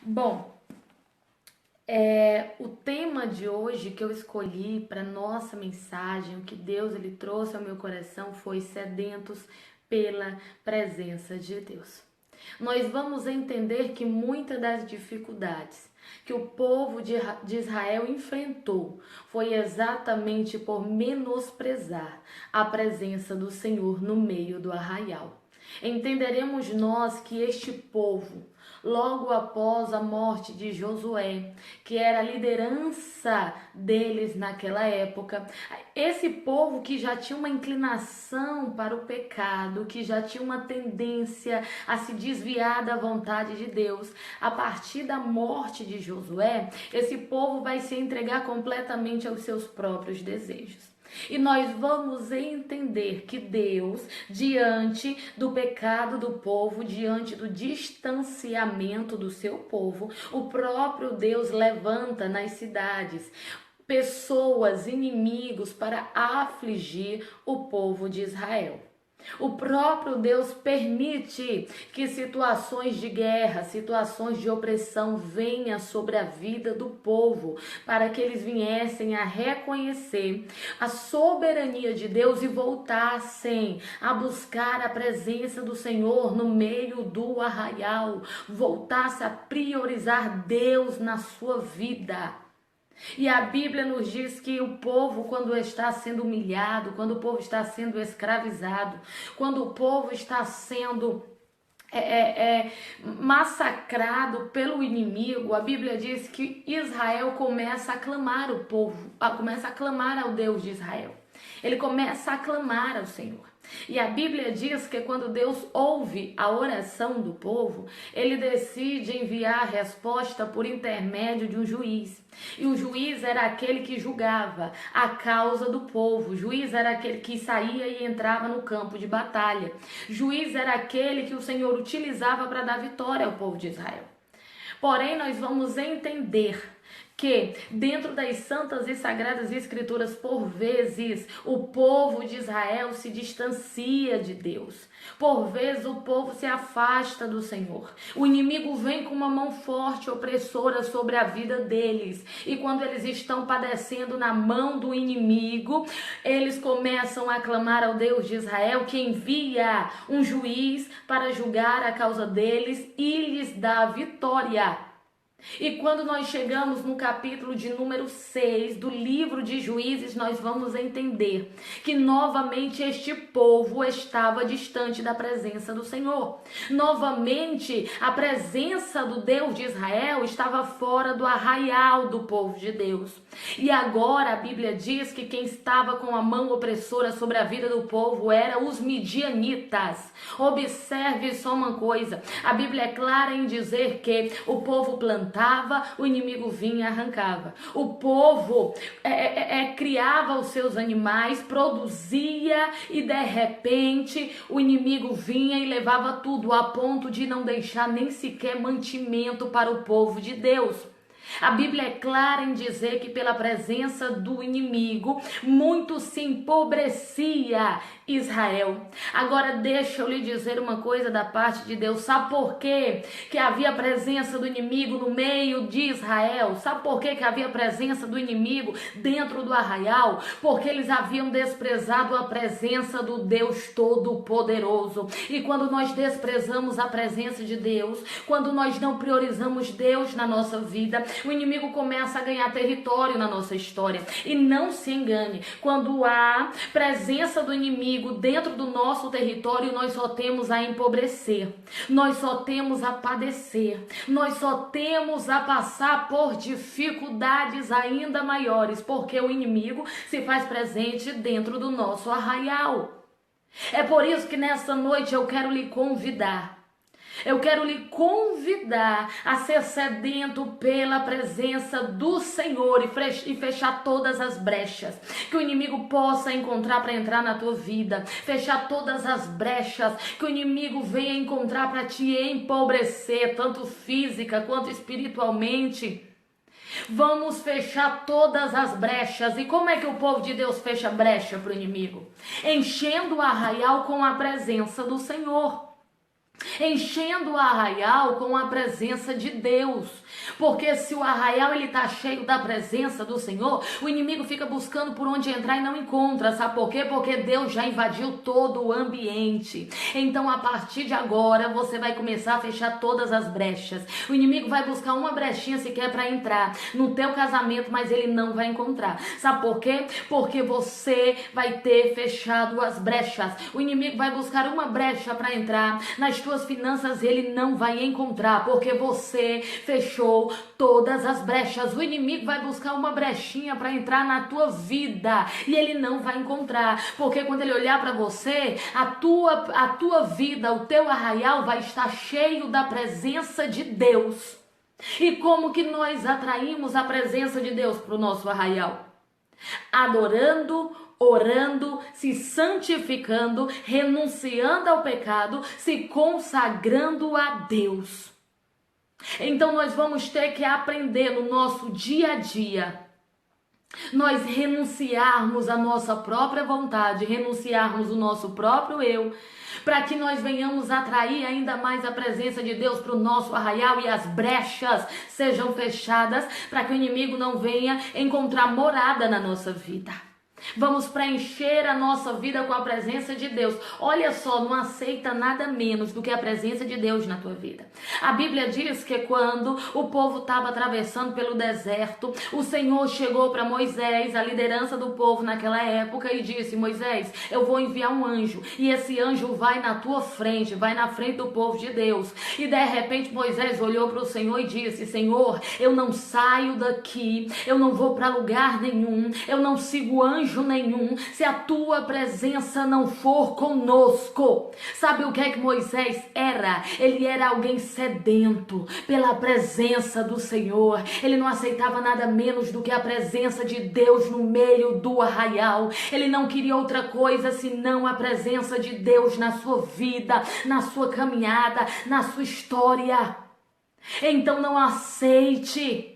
Bom, o tema de hoje que eu escolhi para nossa mensagem, o que Deus ele trouxe ao meu coração foi sedentos pela presença de Deus. Nós vamos entender que muitas das dificuldades que o povo de Israel enfrentou foi exatamente por menosprezar a presença do Senhor no meio do arraial. Entenderemos nós que este povo, logo após a morte de Josué, que era a liderança deles naquela época, esse povo que já tinha uma inclinação para o pecado, que já tinha uma tendência a se desviar da vontade de Deus, a partir da morte de Josué, esse povo vai se entregar completamente aos seus próprios desejos. E nós vamos entender que Deus, diante do pecado do povo, diante do distanciamento do seu povo, o próprio Deus levanta nas cidades pessoas, inimigos, para afligir o povo de Israel. O próprio Deus permite que situações de guerra, situações de opressão venham sobre a vida do povo, para que eles viessem a reconhecer a soberania de Deus e voltassem a buscar a presença do Senhor no meio do arraial, voltassem a priorizar Deus na sua vida. E a Bíblia nos diz que o povo, quando está sendo humilhado, quando o povo está sendo escravizado, quando o povo está sendo massacrado pelo inimigo, a Bíblia diz que Israel começa a clamar o povo, começa a clamar ao Deus de Israel. Ele começa a clamar ao Senhor. E a Bíblia diz que quando Deus ouve a oração do povo, ele decide enviar a resposta por intermédio de um juiz. E o juiz era aquele que julgava a causa do povo. O juiz era aquele que saía e entrava no campo de batalha. O juiz era aquele que o Senhor utilizava para dar vitória ao povo de Israel. Porém, nós vamos entender que dentro das santas e sagradas escrituras, por vezes, o povo de Israel se distancia de Deus. Por vezes, o povo se afasta do Senhor. O inimigo vem com uma mão forte, opressora sobre a vida deles. E quando eles estão padecendo na mão do inimigo, eles começam a clamar ao Deus de Israel, que envia um juiz para julgar a causa deles e lhes dá vitória. E quando nós chegamos no capítulo de número 6 do livro de Juízes, nós vamos entender que novamente este povo estava distante da presença do Senhor. Novamente, a presença do Deus de Israel estava fora do arraial do povo de Deus. E agora a Bíblia diz que quem estava com a mão opressora sobre a vida do povo eram os midianitas. Observe só uma coisa, a Bíblia é clara em dizer que o povo plantava, o inimigo vinha e arrancava. O povo criava os seus animais, produzia e de repente o inimigo vinha e levava tudo, a ponto de não deixar nem sequer mantimento para o povo de Deus. A Bíblia é clara em dizer que pela presença do inimigo, muito se empobrecia Israel. Agora deixa eu lhe dizer uma coisa da parte de Deus. Sabe por quê que havia a presença do inimigo no meio de Israel? Sabe por quê que havia a presença do inimigo dentro do arraial? Porque eles haviam desprezado a presença do Deus Todo-Poderoso. E quando nós desprezamos a presença de Deus, quando nós não priorizamos Deus na nossa vida, o inimigo começa a ganhar território na nossa história. E não se engane, quando há presença do inimigo dentro do nosso território, nós só temos a empobrecer, nós só temos a padecer, nós só temos a passar por dificuldades ainda maiores, porque o inimigo se faz presente dentro do nosso arraial. É por isso que nessa noite eu quero lhe convidar. Eu quero lhe convidar a ser sedento pela presença do Senhor e fechar todas as brechas que o inimigo possa encontrar para entrar na tua vida. Fechar todas as brechas que o inimigo venha encontrar para te empobrecer, tanto física quanto espiritualmente. Vamos fechar todas as brechas. E como é que o povo de Deus fecha brecha para o inimigo? Enchendo o arraial com a presença do Senhor. enchendo o arraial com a presença de Deus. Porque se o arraial ele tá cheio da presença do Senhor, o inimigo fica buscando por onde entrar e não encontra. Sabe por quê? Porque Deus já invadiu todo o ambiente. Então a partir de agora você vai começar a fechar todas as brechas. O inimigo vai buscar uma brechinha sequer para entrar no teu casamento, mas ele não vai encontrar. Sabe por quê? Porque você vai ter fechado as brechas. O inimigo vai buscar uma brecha para entrar nas tuas finanças, ele não vai encontrar, porque você fechou todas as brechas. O inimigo vai buscar uma brechinha para entrar na tua vida e ele não vai encontrar, porque quando ele olhar para você, a tua vida, o teu arraial vai estar cheio da presença de Deus. E como que nós atraímos a presença de Deus para o nosso arraial? Adorando, orando, se santificando, renunciando ao pecado, se consagrando a Deus. Então nós vamos ter que aprender no nosso dia a dia, nós renunciarmos a nossa própria vontade, renunciarmos o nosso próprio eu, para que nós venhamos atrair ainda mais a presença de Deus para o nosso arraial e as brechas sejam fechadas, para que o inimigo não venha encontrar morada na nossa vida. Vamos preencher a nossa vida com a presença de Deus. Olha só, não aceita nada menos do que a presença de Deus na tua vida. A Bíblia diz que quando o povo estava atravessando pelo deserto, o Senhor chegou para Moisés, a liderança do povo naquela época, e disse: Moisés, eu vou enviar um anjo, e esse anjo vai na tua frente, vai na frente do povo de Deus. E de repente Moisés olhou para o Senhor e disse: Senhor, eu não saio daqui, eu não vou para lugar nenhum, eu não sigo anjo nenhum, se a tua presença não for conosco. Sabe o que é que Moisés era? Ele era alguém sedento pela presença do Senhor. Ele não aceitava nada menos do que a presença de Deus no meio do arraial. Ele não queria outra coisa senão a presença de Deus na sua vida, na sua caminhada, na sua história. Então não aceite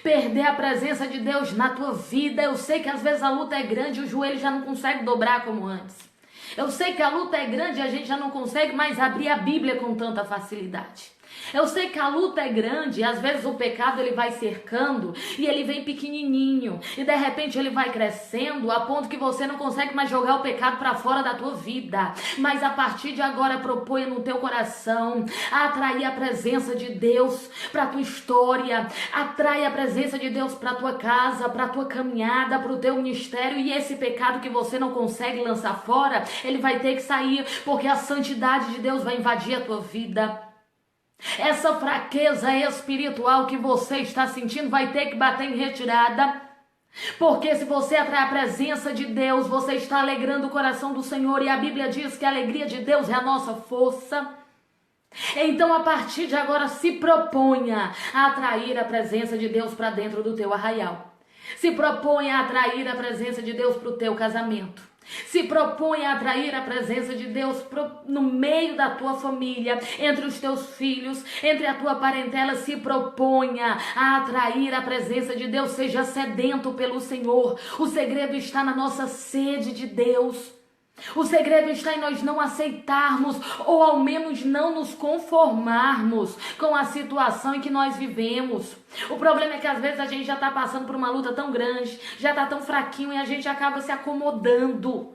perder a presença de Deus na tua vida. Eu sei que às vezes a luta é grande e o joelho já não consegue dobrar como antes. Eu sei que a luta é grande e a gente já não consegue mais abrir a Bíblia com tanta facilidade. Eu sei que a luta é grande e às vezes o pecado ele vai cercando e ele vem pequenininho e de repente ele vai crescendo a ponto que você não consegue mais jogar o pecado para fora da tua vida. Mas a partir de agora proponha no teu coração a atrair a presença de Deus para a tua história, atrai a presença de Deus para a tua casa, para a tua caminhada, para o teu ministério, e esse pecado que você não consegue lançar fora, ele vai ter que sair, porque a santidade de Deus vai invadir a tua vida. Essa fraqueza espiritual que você está sentindo vai ter que bater em retirada, porque se você atrai a presença de Deus, você está alegrando o coração do Senhor, e a Bíblia diz que a alegria de Deus é a nossa força. Então a partir de agora se proponha a atrair a presença de Deus para dentro do teu arraial. Se proponha a atrair a presença de Deus para o teu casamento. Se propõe a atrair a presença de Deus no meio da tua família, entre os teus filhos, entre a tua parentela. Se proponha a atrair a presença de Deus. Seja sedento pelo Senhor. O segredo está na nossa sede de Deus. O segredo está em nós não aceitarmos, ou ao menos não nos conformarmos com a situação em que nós vivemos. O problema é que às vezes a gente já está passando por uma luta tão grande, já está tão fraquinho, e a gente acaba se acomodando.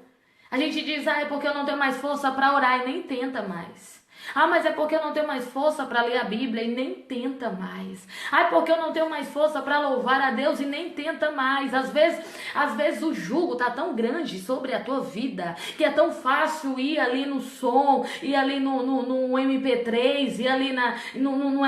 A gente diz: é porque eu não tenho mais força para orar, e nem tenta mais. Mas é porque eu não tenho mais força para ler a Bíblia, e nem tenta mais. É porque eu não tenho mais força para louvar a Deus, e nem tenta mais. Às vezes o jugo tá tão grande sobre a tua vida, que é tão fácil ir ali no som, ir ali no MP3, ir ali no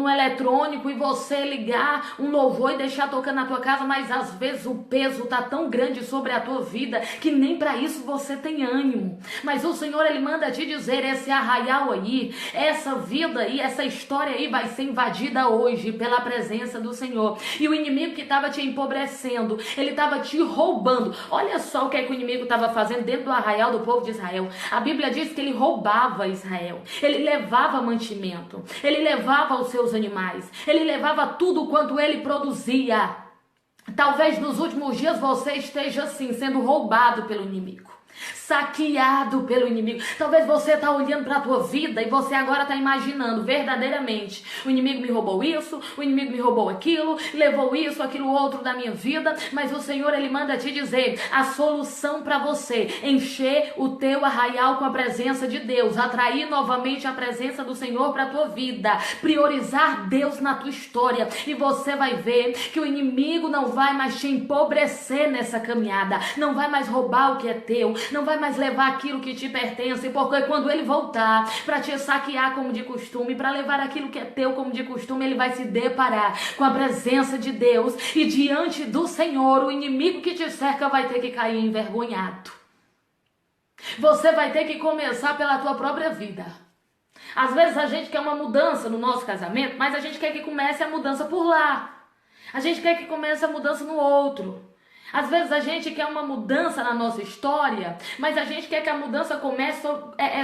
eletrônico, e você ligar um louvor e deixar tocando na tua casa, mas às vezes o peso tá tão grande sobre a tua vida, que nem para isso você tem ânimo. Mas o Senhor, Ele manda te dizer: esse arraial aí, essa vida aí, essa história aí vai ser invadida hoje pela presença do Senhor. E o inimigo que estava te empobrecendo, ele estava te roubando. Olha só o que é que o inimigo estava fazendo dentro do arraial do povo de Israel. A Bíblia diz que ele roubava Israel, ele levava mantimento, ele levava os seus animais, ele levava tudo quanto ele produzia. Talvez nos últimos dias você esteja assim, sendo roubado pelo inimigo, saqueado pelo inimigo. Talvez você está olhando para a tua vida e você agora está imaginando verdadeiramente: o inimigo me roubou isso, o inimigo me roubou aquilo, levou isso, aquilo outro da minha vida. Mas o Senhor, Ele manda te dizer a solução para você: encher o teu arraial com a presença de Deus, atrair novamente a presença do Senhor para a tua vida, priorizar Deus na tua história, e você vai ver que o inimigo não vai mais te empobrecer nessa caminhada, não vai mais roubar o que é teu, não vai mais levar aquilo que te pertence, porque quando ele voltar para te saquear como de costume, para levar aquilo que é teu como de costume, ele vai se deparar com a presença de Deus, e diante do Senhor, o inimigo que te cerca vai ter que cair envergonhado. Você vai ter que começar pela tua própria vida. Às vezes a gente quer uma mudança no nosso casamento, mas a gente quer que comece a mudança por lá. A gente quer que comece a mudança no outro. Às vezes a gente quer uma mudança na nossa história, mas a gente quer que a mudança comece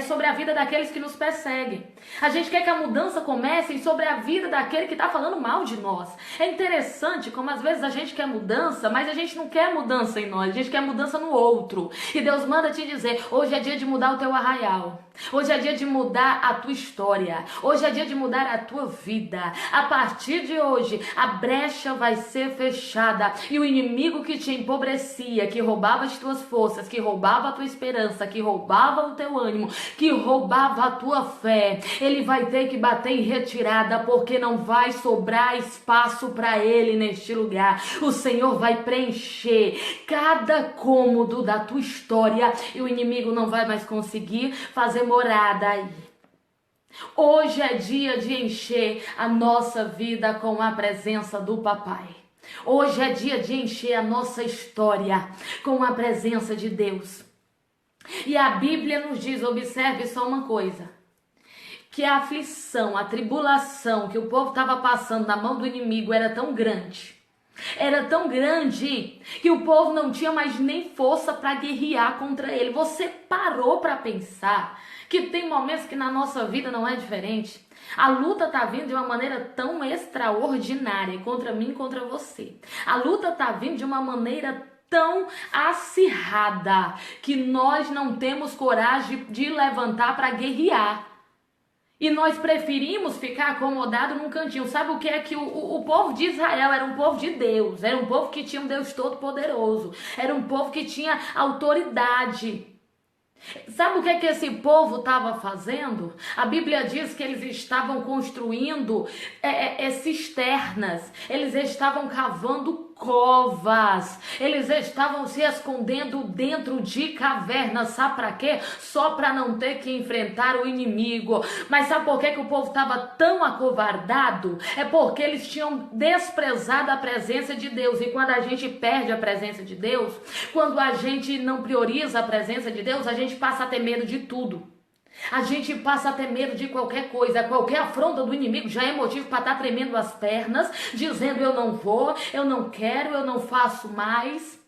sobre a vida daqueles que nos perseguem. A gente quer que a mudança comece sobre a vida daquele que está falando mal de nós. É interessante como às vezes a gente quer mudança, mas a gente não quer mudança em nós, a gente quer mudança no outro. E Deus manda te dizer: hoje é dia de mudar o teu arraial. Hoje é dia de mudar a tua história. Hoje é dia de mudar a tua vida. A partir de hoje, a brecha vai ser fechada. E o inimigo que te empobrecia, que roubava as tuas forças, que roubava a tua esperança, que roubava o teu ânimo, que roubava a tua fé, ele vai ter que bater em retirada, porque não vai sobrar espaço para ele neste lugar. O Senhor vai preencher cada cômodo da tua história e o inimigo não vai mais conseguir fazer morada aí. Hoje é dia de encher a nossa vida com a presença do Papai. Hoje é dia de encher a nossa história com a presença de Deus. E a Bíblia nos diz, observe só uma coisa, que a aflição, a tribulação que o povo estava passando na mão do inimigo era tão grande que o povo não tinha mais nem força para guerrear contra ele. Você parou para pensar que tem momentos que na nossa vida não é diferente? A luta tá vindo de uma maneira tão extraordinária contra mim e contra você. A luta tá vindo de uma maneira tão acirrada que nós não temos coragem de levantar para guerrear. E nós preferimos ficar acomodado num cantinho. Sabe o que é que o povo de Israel era um povo de Deus, era um povo que tinha um Deus todo-poderoso, era um povo que tinha autoridade. Sabe o que é que esse povo estava fazendo? A Bíblia diz que eles estavam construindo cisternas, eles estavam cavando covas, eles estavam se escondendo dentro de cavernas. Sabe para quê? Só para não ter que enfrentar o inimigo. Mas sabe por que o povo estava tão acovardado? É porque eles tinham desprezado a presença de Deus. E quando a gente perde a presença de Deus, quando a gente não prioriza a presença de Deus, a gente passa a ter medo de tudo. A gente passa a ter medo de qualquer coisa. Qualquer afronta do inimigo já é motivo para estar tremendo as pernas, dizendo: eu não vou, eu não quero, eu não faço mais.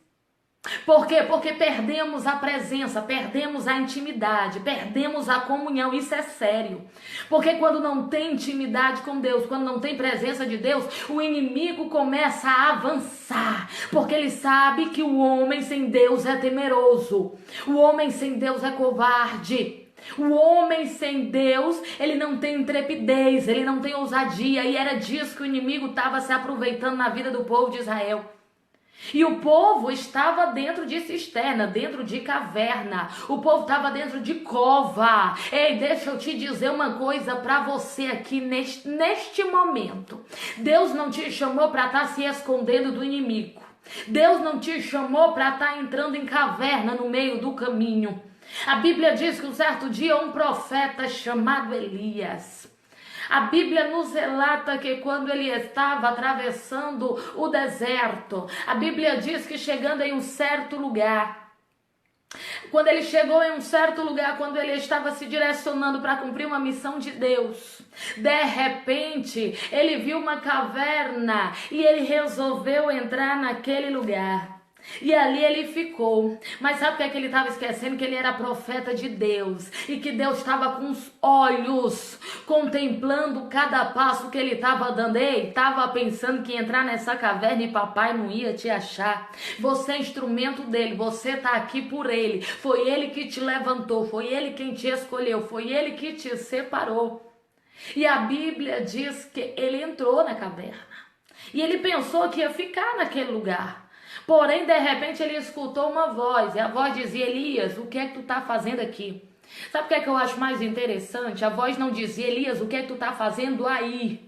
Por quê? Porque perdemos a presença, perdemos a intimidade, perdemos a comunhão. Isso é sério. Porque quando não tem intimidade com Deus, quando não tem presença de Deus, o inimigo começa a avançar. Porque ele sabe que o homem sem Deus é temeroso. O homem sem Deus é covarde. O homem sem Deus, ele não tem intrepidez, ele não tem ousadia. E era disso que o inimigo estava se aproveitando na vida do povo de Israel. E o povo estava dentro de cisterna, dentro de caverna. O povo estava dentro de cova. Ei, deixa eu te dizer uma coisa para você aqui neste momento. Deus não te chamou para estar se escondendo do inimigo. Deus não te chamou para estar entrando em caverna no meio do caminho. A Bíblia diz que um certo dia um profeta chamado Elias, a Bíblia nos relata que quando ele estava atravessando o deserto, a Bíblia diz que chegando em um certo lugar, quando ele chegou em um certo lugar, quando ele estava se direcionando para cumprir uma missão de Deus, de repente ele viu uma caverna e ele resolveu entrar naquele lugar. E ali ele ficou. Mas sabe o que é que ele estava esquecendo? Que ele era profeta de Deus. E que Deus estava com os olhos contemplando cada passo que ele estava dando. Ei, estava pensando que entrar nessa caverna e papai não ia te achar. Você é instrumento dele. Você está aqui por ele. Foi ele que te levantou. Foi ele quem te escolheu. Foi ele que te separou. E a Bíblia diz que ele entrou na caverna. E ele pensou que ia ficar naquele lugar. Porém, de repente, ele escutou uma voz. E a voz dizia: Elias, o que é que tu está fazendo aqui? Sabe o que é que eu acho mais interessante? A voz não dizia: Elias, o que é que tu está fazendo aí?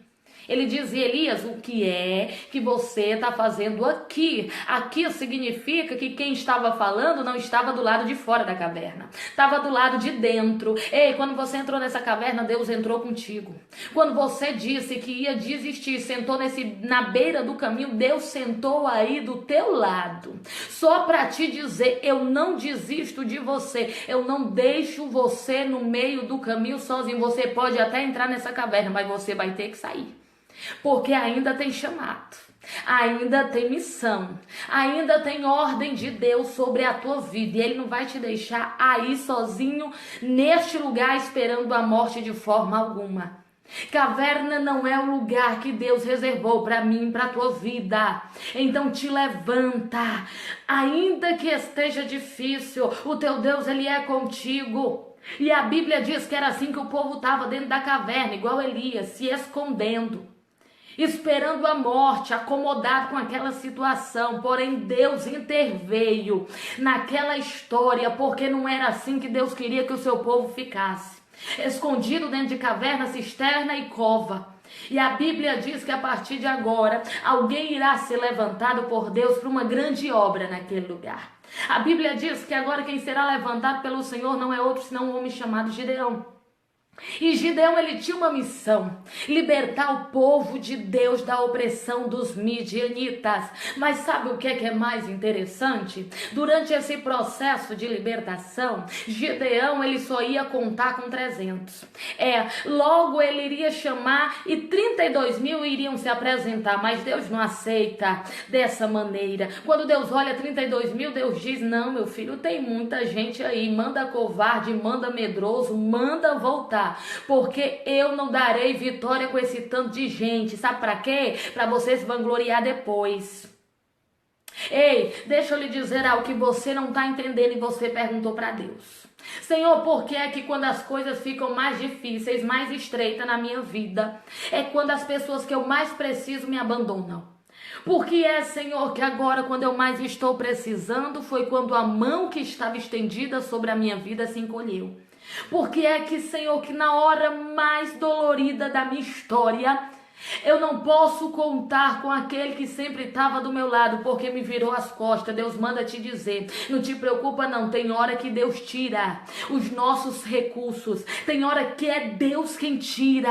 Ele dizia: Elias, o que é que você está fazendo aqui? Aqui significa que quem estava falando não estava do lado de fora da caverna, estava do lado de dentro. Ei, quando você entrou nessa caverna, Deus entrou contigo. Quando você disse que ia desistir, sentou na beira do caminho, Deus sentou aí do teu lado. Só para te dizer: eu não desisto de você, eu não deixo você no meio do caminho sozinho. Você pode até entrar nessa caverna, mas você vai ter que sair. Porque ainda tem chamado, ainda tem missão, ainda tem ordem de Deus sobre a tua vida. E Ele não vai te deixar aí sozinho neste lugar esperando a morte de forma alguma. Caverna não é o lugar que Deus reservou para mim, para a tua vida. Então te levanta, ainda que esteja difícil, o teu Deus, Ele é contigo. E a Bíblia diz que era assim que o povo estava dentro da caverna, igual Elias, se escondendo, esperando a morte, acomodado com aquela situação. Porém, Deus interveio naquela história, porque não era assim que Deus queria que o seu povo ficasse. Escondido dentro de caverna, cisterna e cova. E a Bíblia diz que a partir de agora, alguém irá ser levantado por Deus para uma grande obra naquele lugar. A Bíblia diz que agora quem será levantado pelo Senhor não é outro senão um homem chamado Gideão. E Gideão, ele tinha uma missão: libertar o povo de Deus da opressão dos midianitas. Mas sabe o que é mais interessante? Durante esse processo de libertação, Gideão, ele só ia contar com 300. Logo ele iria chamar e 32 mil iriam se apresentar. Mas Deus não aceita dessa maneira. Quando Deus olha 32 mil, Deus diz: não, meu filho, tem muita gente aí. Manda covarde, manda medroso, manda voltar. Porque eu não darei vitória com esse tanto de gente. Sabe para quê? Para você se vangloriar depois. Ei, deixa eu lhe dizer algo que você não está entendendo e você perguntou para Deus. Senhor, por que é que quando as coisas ficam mais difíceis, mais estreitas na minha vida, é quando as pessoas que eu mais preciso me abandonam? Porque Senhor, que agora quando eu mais estou precisando foi quando a mão que estava estendida sobre a minha vida se encolheu. Porque Senhor, que na hora mais dolorida da minha história, eu não posso contar com aquele que sempre estava do meu lado, porque me virou as costas. Deus manda te dizer: não te preocupa não, tem hora que Deus tira os nossos recursos, tem hora que é Deus quem tira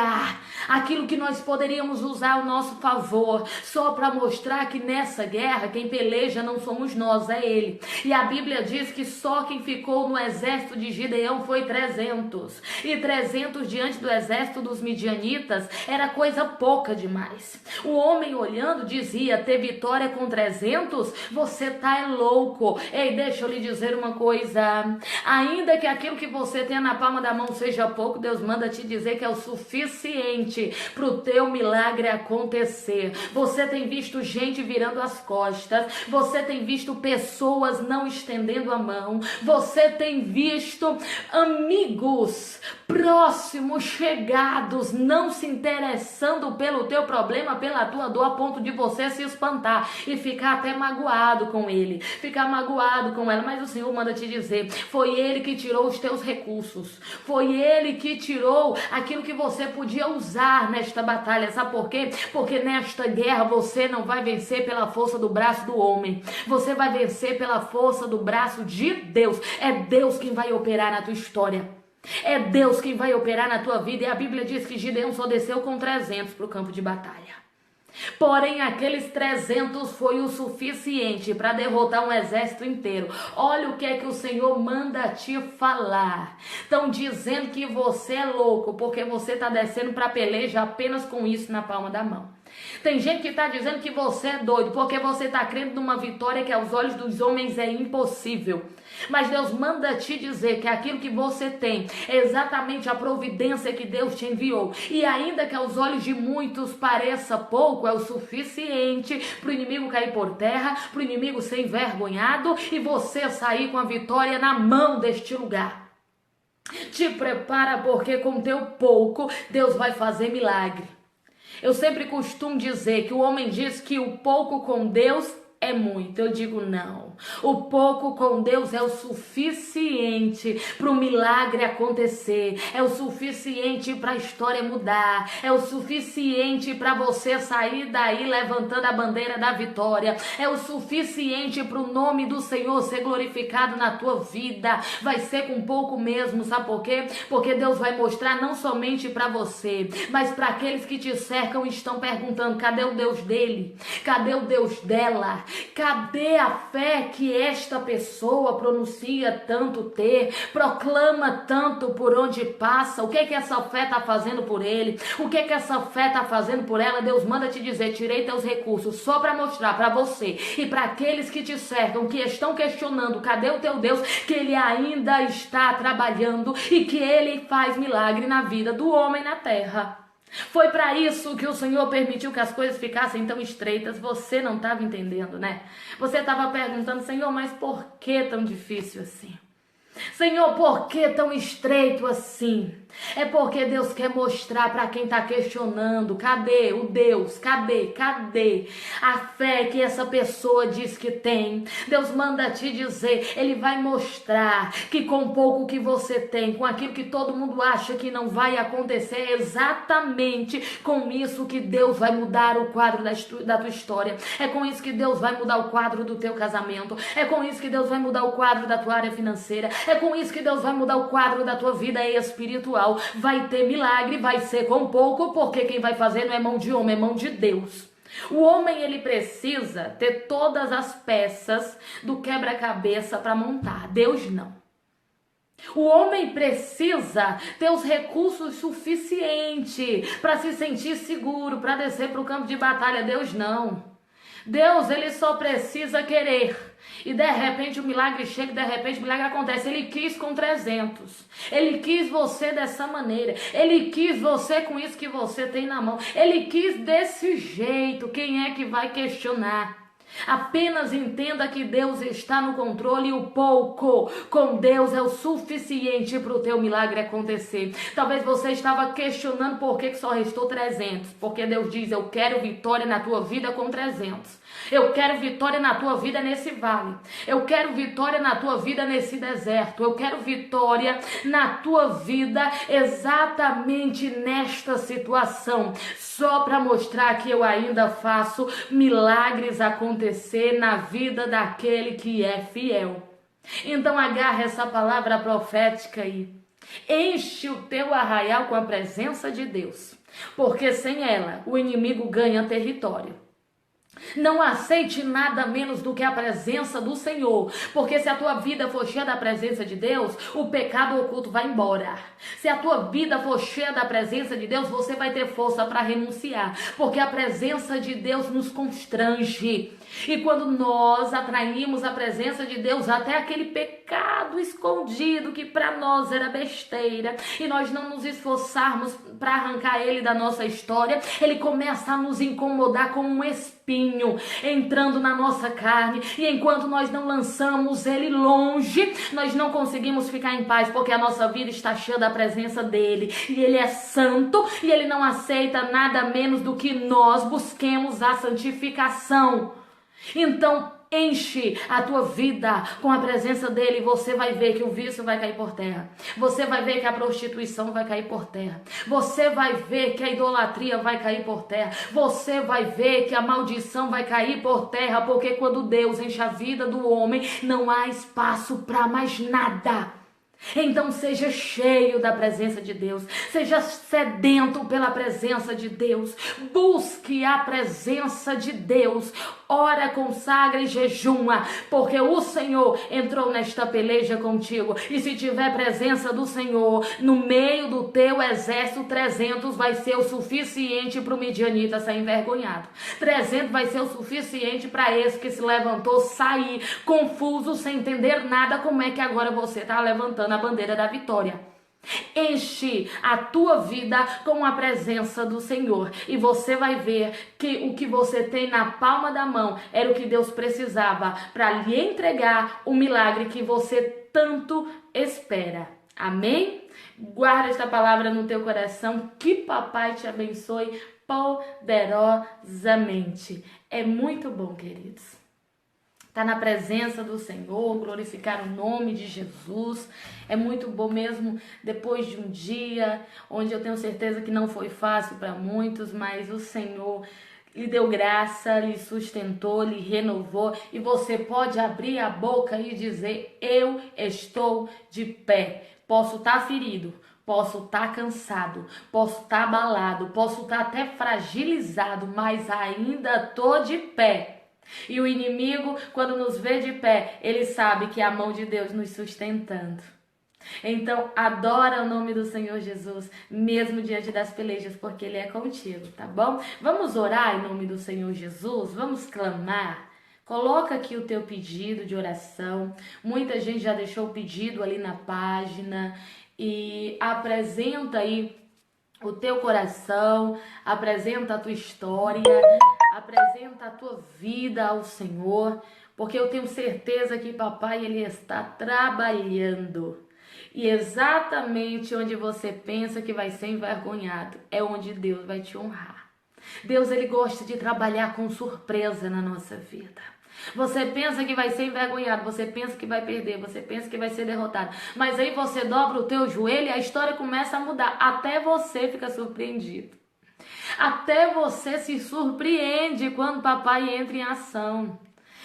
aquilo que nós poderíamos usar ao nosso favor, só para mostrar que nessa guerra quem peleja não somos nós, é Ele. E a Bíblia diz que só quem ficou no exército de Gideão foi 300, e 300 diante do exército dos midianitas era coisa pouca demais. O homem olhando dizia: ter vitória com 300? Você tá louco. Ei, deixa eu lhe dizer uma coisa: ainda que aquilo que você tenha na palma da mão seja pouco, Deus manda te dizer que é o suficiente para o teu milagre acontecer. Você tem visto gente virando as costas, você tem visto pessoas não estendendo a mão, você tem visto amigos próximos, chegados, não se interessando pelo teu problema, pela tua dor, a ponto de você se espantar e ficar até magoado com ele, ficar magoado com ela. Mas o Senhor manda te dizer: foi Ele que tirou os teus recursos, foi Ele que tirou aquilo que você podia usar nesta batalha. Sabe por quê? Porque nesta guerra você não vai vencer pela força do braço do homem, você vai vencer pela força do braço de Deus. É Deus quem vai operar na tua história, é Deus quem vai operar na tua vida. E a Bíblia diz que Gideão só desceu com 300 para o campo de batalha. Porém, aqueles 300 foi o suficiente para derrotar um exército inteiro. Olha o que é que o Senhor manda te falar. Estão dizendo que você é louco porque você está descendo para peleja apenas com isso na palma da mão. Tem gente que está dizendo que você é doido, porque você está crendo numa vitória que aos olhos dos homens é impossível. Mas Deus manda te dizer que aquilo que você tem é exatamente a providência que Deus te enviou. E ainda que aos olhos de muitos pareça pouco, é o suficiente para o inimigo cair por terra, para o inimigo ser envergonhado e você sair com a vitória na mão deste lugar. Te prepara, porque com teu pouco Deus vai fazer milagre. Eu sempre costumo dizer que o homem diz que o pouco com Deus é muito. Eu digo não. O pouco com Deus é o suficiente para o milagre acontecer. É o suficiente para a história mudar. É o suficiente para você sair daí levantando a bandeira da vitória. É o suficiente para o nome do Senhor ser glorificado na tua vida. Vai ser com pouco mesmo, sabe por quê? Porque Deus vai mostrar não somente para você, mas para aqueles que te cercam e estão perguntando: cadê o Deus dele? Cadê o Deus dela? Cadê a fé que esta pessoa pronuncia tanto ter, proclama tanto por onde passa? O que essa fé está fazendo por ele? O que essa fé está fazendo por ela? Deus manda te dizer: tirei teus recursos só para mostrar para você e para aqueles que te cercam, que estão questionando cadê o teu Deus, que ele ainda está trabalhando e que ele faz milagre na vida do homem na terra. Foi para isso que o Senhor permitiu que as coisas ficassem tão estreitas. Você não estava entendendo, né? Você estava perguntando: Senhor, mas por que tão difícil assim? Senhor, por que tão estreito assim? É porque Deus quer mostrar para quem está questionando: cadê o Deus? Cadê a fé que essa pessoa diz que tem? Deus manda te dizer, ele vai mostrar que com pouco que você tem, com aquilo que todo mundo acha que não vai acontecer, é exatamente com isso que Deus vai mudar o quadro da tua história. É com isso que Deus vai mudar o quadro do teu casamento. É com isso que Deus vai mudar o quadro da tua área financeira. É com isso que Deus vai mudar o quadro da tua vida espiritual. Vai ter milagre, vai ser com pouco, porque quem vai fazer não é mão de homem, é mão de Deus. O homem, ele precisa ter todas as peças do quebra-cabeça para montar. Deus não. O homem precisa ter os recursos suficientes para se sentir seguro, para descer para o campo de batalha. Deus não. Deus, ele só precisa querer. E de repente o milagre chega, de repente o milagre acontece. Ele quis com 300. Ele quis você dessa maneira. Ele quis você com isso que você tem na mão. Ele quis desse jeito. Quem é que vai questionar? Apenas entenda que Deus está no controle e o pouco com Deus é o suficiente para o teu milagre acontecer. Talvez você estava questionando por que só restou 300. Porque Deus diz: eu quero vitória na tua vida com 300. Eu quero vitória na tua vida nesse vale. Eu quero vitória na tua vida nesse deserto. Eu quero vitória na tua vida exatamente nesta situação. Só para mostrar que eu ainda faço milagres acontecer na vida daquele que é fiel. Então agarra essa palavra profética aí. Enche o teu arraial com a presença de Deus. Porque sem ela o inimigo ganha território. Não aceite nada menos do que a presença do Senhor, porque se a tua vida for cheia da presença de Deus, o pecado oculto vai embora. Se a tua vida for cheia da presença de Deus, você vai ter força para renunciar, porque a presença de Deus nos constrange. E quando nós atraímos a presença de Deus, até aquele pecado escondido que para nós era besteira, e nós não nos esforçarmos para arrancar ele da nossa história, ele começa a nos incomodar como um espinho entrando na nossa carne, e enquanto nós não lançamos ele longe, nós não conseguimos ficar em paz, porque a nossa vida está cheia da presença dele, e ele é santo, e ele não aceita nada menos do que nós busquemos a santificação. Então enche a tua vida com a presença dele, e você vai ver que o vício vai cair por terra. Você vai ver que a prostituição vai cair por terra. Você vai ver que a idolatria vai cair por terra. Você vai ver que a maldição vai cair por terra, porque quando Deus enche a vida do homem, não há espaço para mais nada. Então seja cheio da presença de Deus, seja sedento pela presença de Deus, busque a presença de Deus, ora, consagra e jejuma, porque o Senhor entrou nesta peleja contigo, e se tiver presença do Senhor no meio do teu exército, 300 vai ser o suficiente para o midianita sair envergonhado, 300 vai ser o suficiente para esse que se levantou sair confuso, sem entender nada, como é que agora você está levantando a bandeira da vitória. Enche a tua vida com a presença do Senhor e você vai ver que o que você tem na palma da mão era o que Deus precisava para lhe entregar o milagre que você tanto espera. Amém? Guarda esta palavra no teu coração, que papai te abençoe poderosamente. É muito bom, queridos. Tá na presença do Senhor, glorificar o nome de Jesus. É muito bom mesmo depois de um dia onde eu tenho certeza que não foi fácil para muitos, mas o Senhor lhe deu graça, lhe sustentou, lhe renovou, e você pode abrir a boca e dizer: eu estou de pé. Posso estar ferido, posso estar cansado, posso estar abalado, posso estar até fragilizado, mas ainda estou de pé. E o inimigo, quando nos vê de pé, ele sabe que é a mão de Deus nos sustentando. Então, adora o nome do Senhor Jesus, mesmo diante das pelejas, porque Ele é contigo, tá bom? Vamos orar em nome do Senhor Jesus? Vamos clamar? Coloca aqui o teu pedido de oração. Muita gente já deixou o pedido ali na página. E apresenta aí o teu coração, apresenta a tua história, apresenta a tua vida ao Senhor, porque eu tenho certeza que papai, ele está trabalhando. E exatamente onde você pensa que vai ser envergonhado, é onde Deus vai te honrar. Deus, ele gosta de trabalhar com surpresa na nossa vida. Você pensa que vai ser envergonhado, você pensa que vai perder, você pensa que vai ser derrotado, mas aí você dobra o teu joelho e a história começa a mudar, até você fica surpreendido. Até você se surpreende quando papai entra em ação.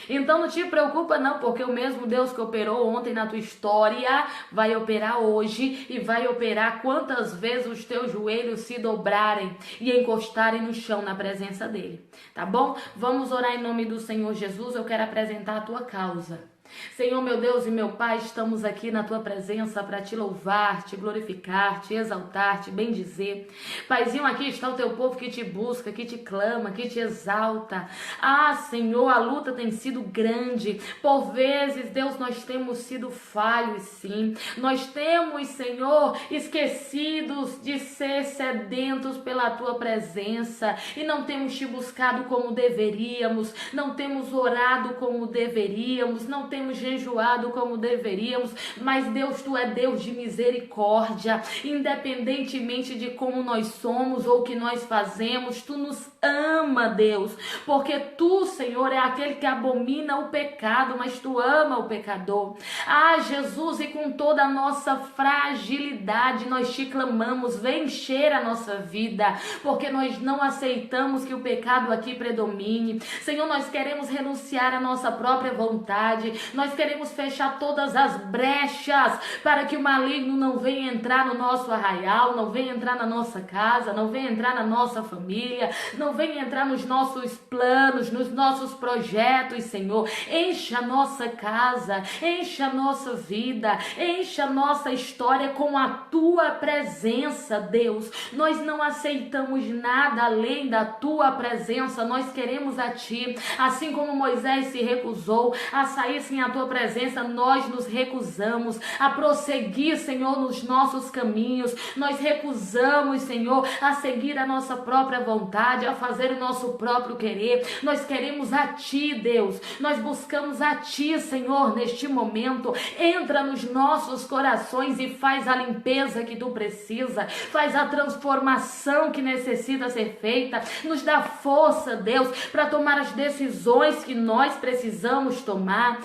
Então não te preocupa não, porque o mesmo Deus que operou ontem na tua história vai operar hoje e vai operar quantas vezes os teus joelhos se dobrarem e encostarem no chão na presença dele, tá bom? Vamos orar em nome do Senhor Jesus. Eu quero apresentar a tua causa. Senhor, meu Deus e meu Pai, estamos aqui na tua presença para te louvar, te glorificar, te exaltar, te bendizer. Paizinho, aqui está o teu povo que te busca, que te clama, que te exalta. Ah, Senhor, a luta tem sido grande. Por vezes, Deus, nós temos sido falhos, sim. Nós temos, Senhor, esquecidos de ser sedentos pela tua presença e não temos te buscado como deveríamos, não temos orado como deveríamos, não temos jejuado como deveríamos, mas Deus, tu é Deus de misericórdia, independentemente de como nós somos ou o que nós fazemos, tu nos ama, Deus, porque tu, Senhor, é aquele que abomina o pecado, mas tu ama o pecador. Ah, Jesus, e com toda a nossa fragilidade nós te clamamos, vem encher a nossa vida, porque nós não aceitamos que o pecado aqui predomine. Senhor, nós queremos renunciar à nossa própria vontade, nós queremos fechar todas as brechas para que o maligno não venha entrar no nosso arraial, não venha entrar na nossa casa, não venha entrar na nossa família, não venha entrar nos nossos planos, nos nossos projetos, Senhor. Encha a nossa casa, encha a nossa vida, encha a nossa história com a tua presença, Deus. Nós não aceitamos nada além da tua presença, nós queremos a ti. Assim como Moisés se recusou a sair sem a tua presença, nós nos recusamos a prosseguir, Senhor, nos nossos caminhos. Nós recusamos, Senhor, a seguir a nossa própria vontade, a fazer o nosso próprio querer. Nós queremos a ti, Deus. Nós buscamos a ti, Senhor, neste momento. Entra nos nossos corações e faz a limpeza que tu precisa, faz a transformação que necessita ser feita. Nos dá força, Deus, para tomar as decisões que nós precisamos tomar.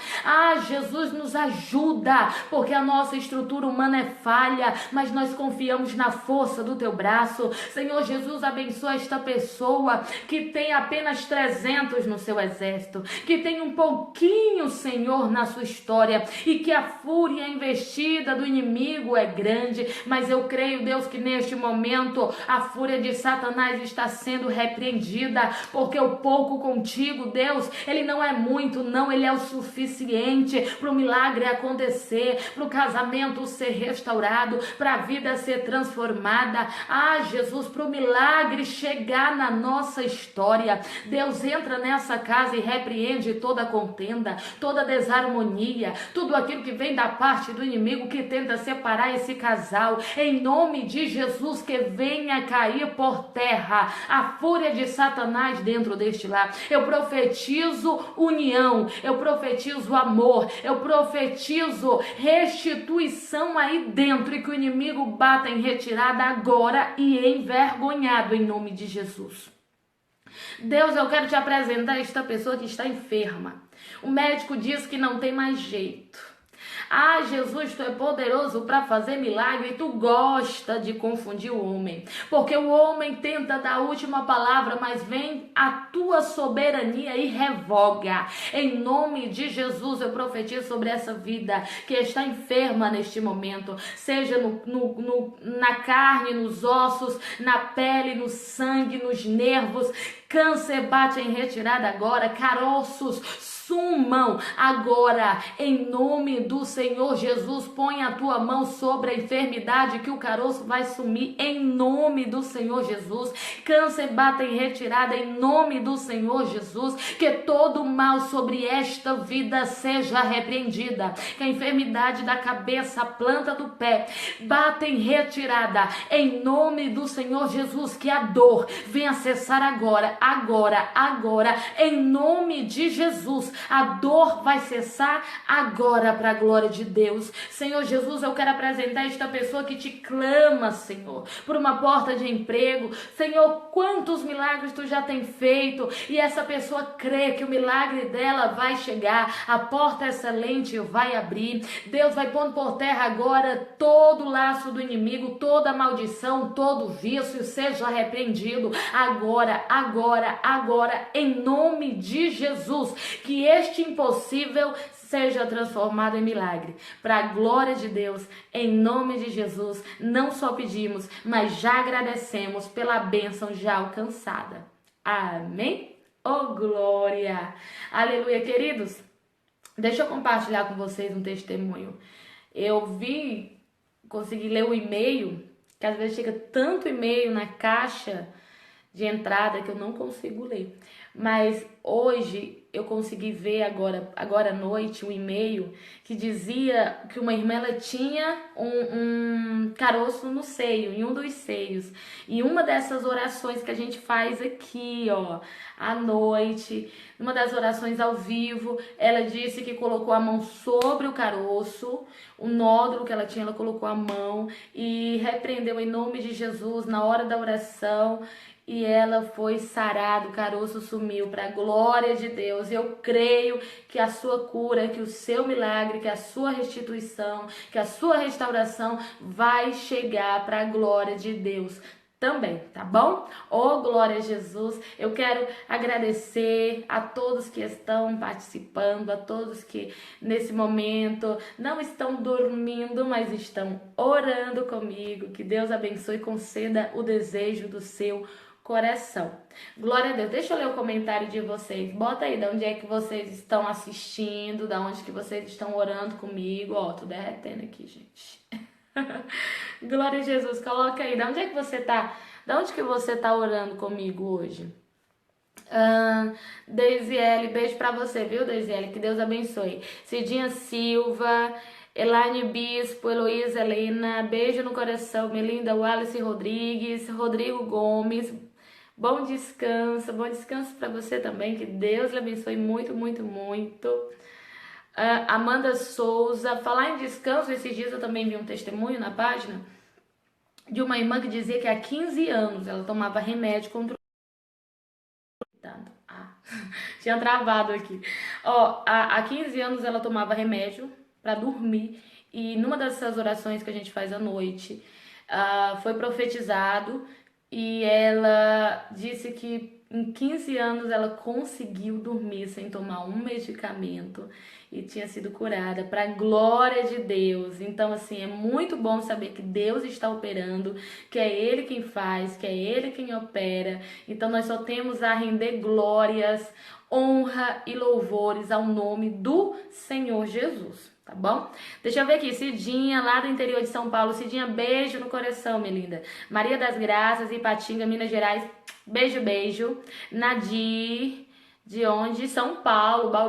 Jesus, nos ajuda, porque a nossa estrutura humana é falha, mas nós confiamos na força do teu braço. Senhor Jesus, abençoa esta pessoa que tem apenas 300 no seu exército, que tem um pouquinho, Senhor, na sua história, e que a fúria, a investida do inimigo é grande, mas eu creio, Deus, que neste momento a fúria de Satanás está sendo repreendida, porque o pouco contigo, Deus, ele não é muito, não, ele é o suficiente para o milagre acontecer, para o casamento ser restaurado, para a vida ser transformada. Jesus, para o milagre chegar na nossa história. Deus, entra nessa casa e repreende toda contenda, toda desarmonia, tudo aquilo que vem da parte do inimigo que tenta separar esse casal. Em nome de Jesus, que venha cair por terra a fúria de Satanás dentro deste lar. Eu profetizo união, eu profetizo amor, eu profetizo restituição aí dentro, e que o inimigo bata em retirada agora e envergonhado em nome de Jesus. Deus, eu quero te apresentar esta pessoa que está enferma. O médico diz que não tem mais jeito. Jesus, tu é poderoso para fazer milagre, e tu gosta de confundir o homem, porque o homem tenta dar a última palavra, mas vem a tua soberania e revoga. Em nome de Jesus, eu profetizo sobre essa vida que está enferma neste momento, seja na carne, nos ossos, na pele, no sangue, nos nervos. Câncer bate em retirada agora, caroços sumam agora, em nome do Senhor Jesus. Põe a tua mão sobre a enfermidade, que o caroço vai sumir em nome do Senhor Jesus. Câncer bata em retirada em nome do Senhor Jesus. Que todo mal sobre esta vida seja repreendida, que a enfermidade da cabeça, a planta do pé, bata em retirada em nome do Senhor Jesus. Que a dor venha cessar agora, em nome de Jesus. A dor vai cessar agora, para a glória de Deus. Senhor Jesus, eu quero apresentar esta pessoa que te clama, Senhor, por uma porta de emprego. Senhor, quantos milagres tu já tem feito, e essa pessoa crê que o milagre dela vai chegar, a porta excelente vai abrir. Deus vai pondo por terra agora todo o laço do inimigo, toda maldição, todo vício seja repreendido agora, em nome de Jesus. Que este impossível seja transformado em milagre, para a glória de Deus, em nome de Jesus. Não só pedimos, mas já agradecemos pela bênção já alcançada. Amém? Oh, glória! Aleluia, queridos. Deixa eu compartilhar com vocês um testemunho. Eu consegui ler o e-mail, que às vezes chega tanto e-mail na caixa de entrada que eu não consigo ler. Mas hoje eu consegui ver agora à noite um e-mail que dizia que uma irmã ela tinha um caroço no seio, em um dos seios. E uma dessas orações que a gente faz aqui, à noite, uma das orações ao vivo, ela disse que colocou a mão sobre o caroço, o nódulo que ela tinha, ela colocou a mão e repreendeu em nome de Jesus na hora da oração. E ela foi sarada, o caroço sumiu, para a glória de Deus. Eu creio que a sua cura, que o seu milagre, que a sua restituição, que a sua restauração vai chegar para a glória de Deus também, tá bom? Oh, glória a Jesus. Eu quero agradecer a todos que estão participando, a todos que nesse momento não estão dormindo, mas estão orando comigo. Que Deus abençoe e conceda o desejo do seu coração. Glória a Deus. Deixa eu ler o comentário de vocês. Bota aí de onde é que vocês estão assistindo, de onde que vocês estão orando comigo. Tô derretendo aqui, gente. Glória a Jesus. Coloca aí. De onde é que você tá? De onde que você tá orando comigo hoje? Deisiele, beijo pra você, viu, Deisiele? Que Deus abençoe. Cidinha Silva, Elaine Bispo, Heloísa Helena, beijo no coração. Melinda Wallace Rodrigues, Rodrigo Gomes, bom descanso para você também, que Deus lhe abençoe muito, muito, muito. Amanda Souza, falar em descanso, esses dias eu também vi um testemunho na página de uma irmã que dizia que há 15 anos ela tomava remédio contra o... Tinha travado aqui. Ó, há 15 anos ela tomava remédio para dormir. E numa dessas orações que a gente faz à noite, foi profetizado e ela disse que em 15 anos ela conseguiu dormir sem tomar um medicamento e tinha sido curada para a glória de Deus. Então, assim, é muito bom saber que Deus está operando, que é Ele quem faz, que é Ele quem opera. Então, nós só temos a render glórias, honra e louvores ao nome do Senhor Jesus. Tá bom? Deixa eu ver aqui, Cidinha, lá do interior de São Paulo. Cidinha, beijo no coração, minha linda. Maria das Graças, Ipatinga, Minas Gerais. Beijo, beijo. Nadir, de onde? São Paulo, Bauru.